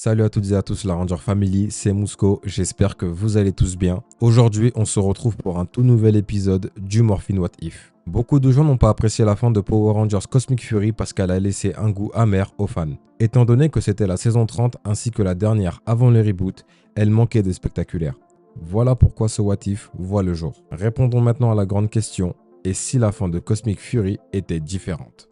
Salut à toutes et à tous la Ranger Family, c'est Mousco, j'espère que vous allez tous bien. Aujourd'hui, on se retrouve pour un tout nouvel épisode du Morphine What If. Beaucoup de gens n'ont pas apprécié la fin de Power Rangers Cosmic Fury parce qu'elle a laissé un goût amer aux fans. Étant donné que c'était la saison 30 ainsi que la dernière avant le reboot, elle manquait de spectaculaire. Voilà pourquoi ce What If voit le jour. Répondons maintenant à la grande question, et si la fin de Cosmic Fury était différente ?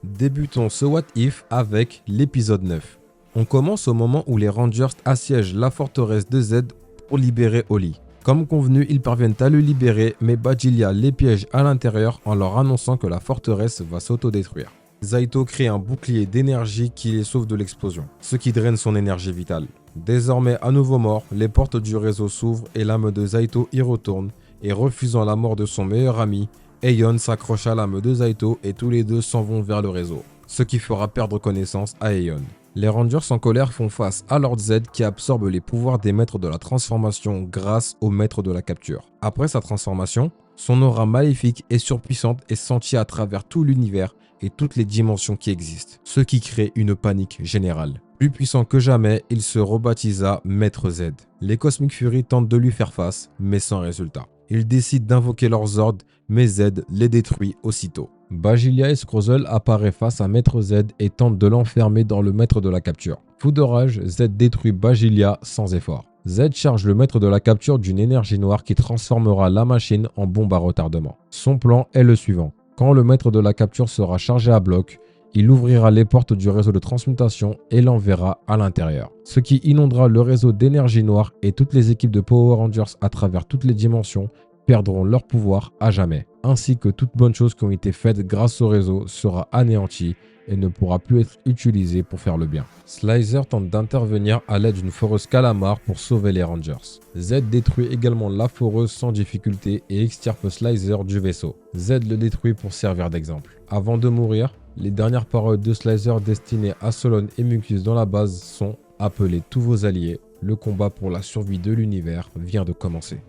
Débutons ce What If avec l'épisode 9. On commence au moment où les Rangers assiègent la forteresse de Z pour libérer Oli. Comme convenu, ils parviennent à le libérer, mais Badilia les piège à l'intérieur en leur annonçant que la forteresse va s'autodétruire. Zaito crée un bouclier d'énergie qui les sauve de l'explosion, ce qui draine son énergie vitale. Désormais à nouveau mort, les portes du réseau s'ouvrent et l'âme de Zaito y retourne, et refusant la mort de son meilleur ami, Aeon s'accroche à l'âme de Zaito et tous les deux s'en vont vers le réseau, ce qui fera perdre connaissance à Aeon. Les Rangers en colère font face à Lord Z qui absorbe les pouvoirs des maîtres de la transformation grâce au maître de la capture. Après sa transformation, son aura maléfique et surpuissante est sentie à travers tout l'univers et toutes les dimensions qui existent, ce qui crée une panique générale. Plus puissant que jamais, il se rebaptisa Maître Z. Les Cosmic Fury tentent de lui faire face, mais sans résultat. Ils décident d'invoquer leurs ordres, mais Z les détruit aussitôt. Badilia et Scrozzle apparaissent face à Maître Z et tentent de l'enfermer dans le maître de la capture. Fou de rage, Z détruit Badilia sans effort. Z charge le maître de la capture d'une énergie noire qui transformera la machine en bombe à retardement. Son plan est le suivant. Quand le maître de la capture sera chargé à bloc, il ouvrira les portes du réseau de transmutation et l'enverra à l'intérieur, ce qui inondera le réseau d'énergie noire et toutes les équipes de Power Rangers à travers toutes les dimensions perdront leur pouvoir à jamais, ainsi que toute bonne chose qui ont été faites grâce au réseau sera anéantie et ne pourra plus être utilisée pour faire le bien. Slicer tente d'intervenir à l'aide d'une foreuse calamar pour sauver les Rangers. Z détruit également la foreuse sans difficulté et extirpe Slicer du vaisseau. Z le détruit pour servir d'exemple. Avant de mourir, les dernières paroles de Slicer destinées à Solon et Mucus dans la base sont « Appelez tous vos alliés, le combat pour la survie de l'univers vient de commencer ».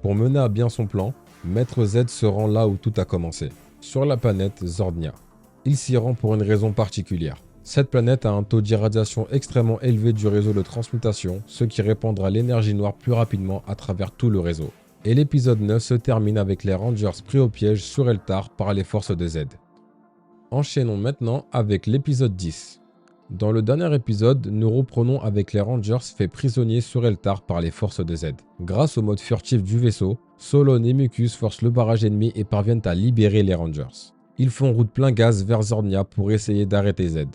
Pour mener à bien son plan, Maître Z se rend là où tout a commencé, sur la planète Zordnia. Il s'y rend pour une raison particulière. Cette planète a un taux d'irradiation extrêmement élevé du réseau de transmutation, ce qui répandra l'énergie noire plus rapidement à travers tout le réseau. Et l'épisode 9 se termine avec les Rangers pris au piège sur Eltar par les forces de Z. Enchaînons maintenant avec l'épisode 10. Dans le dernier épisode, nous reprenons avec les Rangers faits prisonniers sur Eltar par les forces de Z. Grâce au mode furtif du vaisseau, Solon et Mucus forcent le barrage ennemi et parviennent à libérer les Rangers. Ils font route plein gaz vers Zordnia pour essayer d'arrêter Z.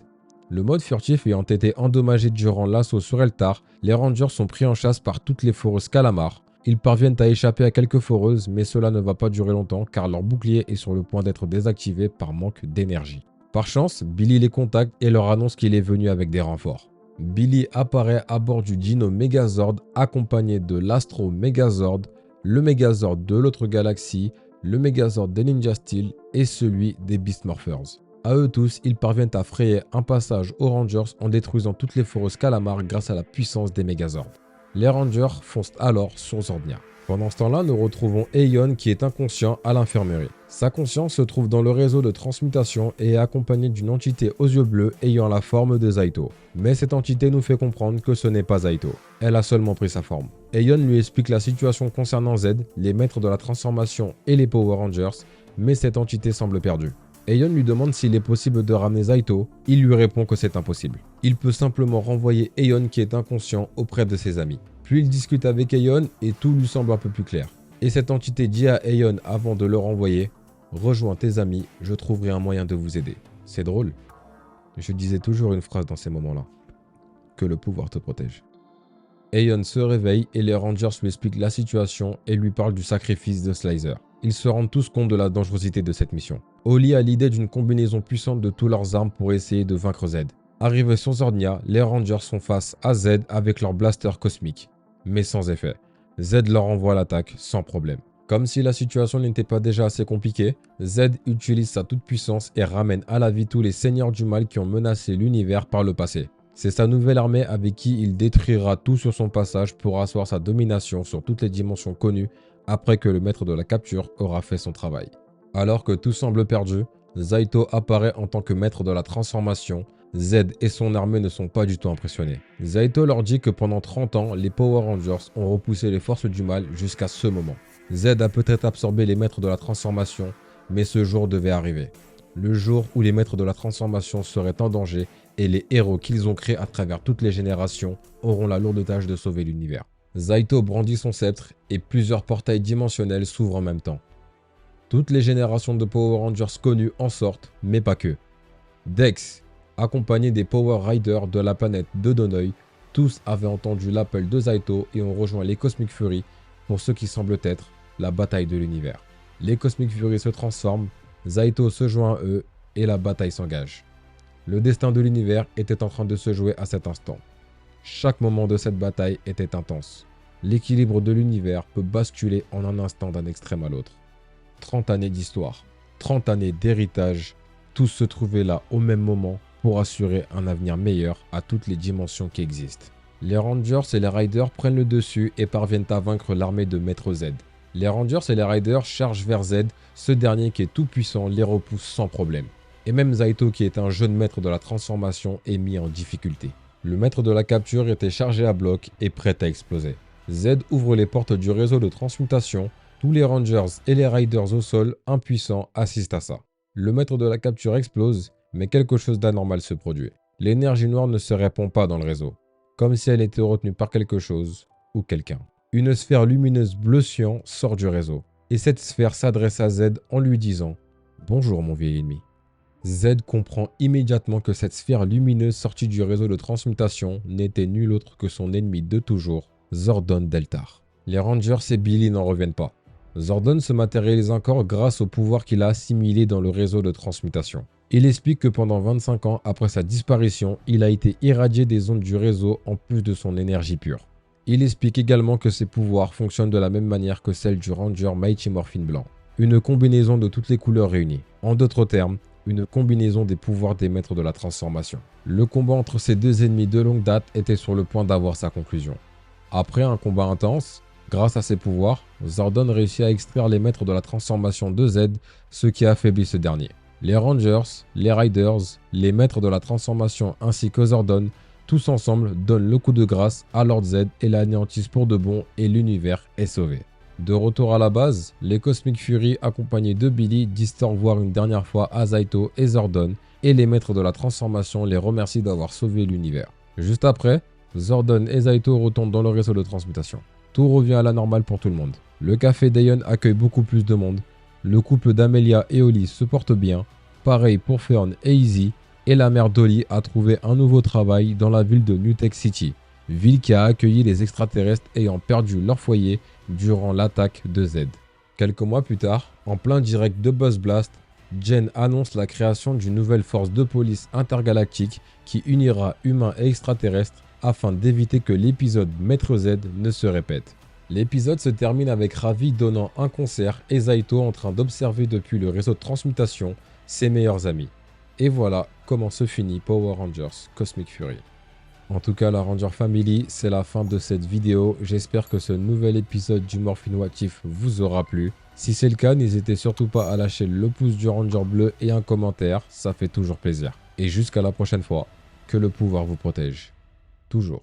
Le mode furtif ayant été endommagé durant l'assaut sur Eltar, les Rangers sont pris en chasse par toutes les foreuses calamar. Ils parviennent à échapper à quelques foreuses, mais cela ne va pas durer longtemps car leur bouclier est sur le point d'être désactivé par manque d'énergie. Par chance, Billy les contacte et leur annonce qu'il est venu avec des renforts. Billy apparaît à bord du Dino Megazord accompagné de l'Astro Megazord, le Megazord de l'autre galaxie, le Megazord des Ninja Steel et celui des Beast Morphers. À eux tous, ils parviennent à frayer un passage aux Rangers en détruisant toutes les foreuses calamar grâce à la puissance des Megazords. Les Rangers foncent alors sur Zordnia. Pendant ce temps-là, nous retrouvons Aeon qui est inconscient à l'infirmerie. Sa conscience se trouve dans le réseau de transmutation et est accompagnée d'une entité aux yeux bleus ayant la forme de Zaito. Mais cette entité nous fait comprendre que ce n'est pas Zaito. Elle a seulement pris sa forme. Aeon lui explique la situation concernant Z, les maîtres de la transformation et les Power Rangers, mais cette entité semble perdue. Aeon lui demande s'il est possible de ramener Zaito, il lui répond que c'est impossible. Il peut simplement renvoyer Aeon qui est inconscient auprès de ses amis. Puis il discute avec Aeon et tout lui semble un peu plus clair. Et cette entité dit à Aeon avant de le renvoyer « Rejoins tes amis, je trouverai un moyen de vous aider ». C'est drôle. Je disais toujours une phrase dans ces moments-là. Que le pouvoir te protège. Aeon se réveille et les Rangers lui expliquent la situation et lui parlent du sacrifice de Slicer. Ils se rendent tous compte de la dangerosité de cette mission. Oli a l'idée d'une combinaison puissante de toutes leurs armes pour essayer de vaincre Z. Arrivés sur Zordnia, les Rangers font face à Z avec leur blaster cosmique. Mais sans effet. Z leur envoie l'attaque sans problème. Comme si la situation n'était pas déjà assez compliquée, Z utilise sa toute-puissance et ramène à la vie tous les seigneurs du mal qui ont menacé l'univers par le passé. C'est sa nouvelle armée avec qui il détruira tout sur son passage pour asseoir sa domination sur toutes les dimensions connues après que le maître de la capture aura fait son travail. Alors que tout semble perdu, Zaito apparaît en tant que maître de la transformation. Zed et son armée ne sont pas du tout impressionnés. Zaito leur dit que pendant 30 ans, les Power Rangers ont repoussé les forces du mal jusqu'à ce moment. Zed a peut-être absorbé les maîtres de la transformation, mais ce jour devait arriver. Le jour où les maîtres de la transformation seraient en danger et les héros qu'ils ont créés à travers toutes les générations auront la lourde tâche de sauver l'univers. Zaito brandit son sceptre et plusieurs portails dimensionnels s'ouvrent en même temps. Toutes les générations de Power Rangers connues en sortent, mais pas que. Dex, accompagné des Power Riders de la planète de Donoï, tous avaient entendu l'appel de Zaito et ont rejoint les Cosmic Fury pour ce qui semble être la bataille de l'univers. Les Cosmic Fury se transforment, Zaito se joint à eux et la bataille s'engage. Le destin de l'univers était en train de se jouer à cet instant. Chaque moment de cette bataille était intense. L'équilibre de l'univers peut basculer en un instant d'un extrême à l'autre. 30 années d'histoire, 30 années d'héritage, tous se trouvaient là au même moment pour assurer un avenir meilleur à toutes les dimensions qui existent. Les Rangers et les Riders prennent le dessus et parviennent à vaincre l'armée de Maître Z. Les Rangers et les Riders chargent vers Z, ce dernier qui est tout puissant les repousse sans problème. Et même Zaito qui est un jeune maître de la transformation est mis en difficulté. Le maître de la capture était chargé à bloc et prêt à exploser. Z ouvre les portes du réseau de transmutation. Tous les Rangers et les Riders au sol, impuissants, assistent à ça. Le maître de la capture explose, mais quelque chose d'anormal se produit. L'énergie noire ne se répand pas dans le réseau, comme si elle était retenue par quelque chose ou quelqu'un. Une sphère lumineuse bleu cyan sort du réseau, et cette sphère s'adresse à Z en lui disant « Bonjour mon vieil ennemi ». Z comprend immédiatement que cette sphère lumineuse sortie du réseau de transmutation n'était nul autre que son ennemi de toujours, Zordon Deltar. Les Rangers et Billy n'en reviennent pas. Zordon se matérialise encore grâce au pouvoir qu'il a assimilé dans le réseau de transmutation. Il explique que pendant 25 ans après sa disparition, il a été irradié des ondes du réseau en plus de son énergie pure. Il explique également que ses pouvoirs fonctionnent de la même manière que celle du Ranger Mighty Morphin Blanc. Une combinaison de toutes les couleurs réunies. En d'autres termes, une combinaison des pouvoirs des maîtres de la transformation. Le combat entre ces deux ennemis de longue date était sur le point d'avoir sa conclusion. Après un combat intense, grâce à ses pouvoirs, Zordon réussit à extraire les maîtres de la transformation de Z, ce qui affaiblit ce dernier. Les Rangers, les Riders, les maîtres de la transformation ainsi que Zordon, tous ensemble donnent le coup de grâce à Lord Z et l'anéantissent pour de bon et l'univers est sauvé. De retour à la base, les Cosmic Fury accompagnés de Billy disent au revoir une dernière fois à Zaito et Zordon et les maîtres de la transformation les remercient d'avoir sauvé l'univers. Juste après, Zordon et Zaito retombent dans le réseau de transmutation. Tout revient à la normale pour tout le monde. Le café Dayon accueille beaucoup plus de monde. Le couple d'Amelia et Oli se porte bien. Pareil pour Fern et Izzy. Et la mère d'Oli a trouvé un nouveau travail dans la ville de New Tech City. Ville qui a accueilli les extraterrestres ayant perdu leur foyer durant l'attaque de Z. Quelques mois plus tard, en plein direct de Buzz Blast, Jen annonce la création d'une nouvelle force de police intergalactique qui unira humains et extraterrestres afin d'éviter que l'épisode Maître Z ne se répète. L'épisode se termine avec Ravi donnant un concert et Zaito en train d'observer depuis le réseau de transmutation ses meilleurs amis. Et voilà comment se finit Power Rangers Cosmic Fury. En tout cas la Ranger Family, c'est la fin de cette vidéo. J'espère que ce nouvel épisode du Morphin What If vous aura plu. Si c'est le cas, n'hésitez surtout pas à lâcher le pouce du Ranger bleu et un commentaire, ça fait toujours plaisir. Et jusqu'à la prochaine fois, que le pouvoir vous protège. Toujours.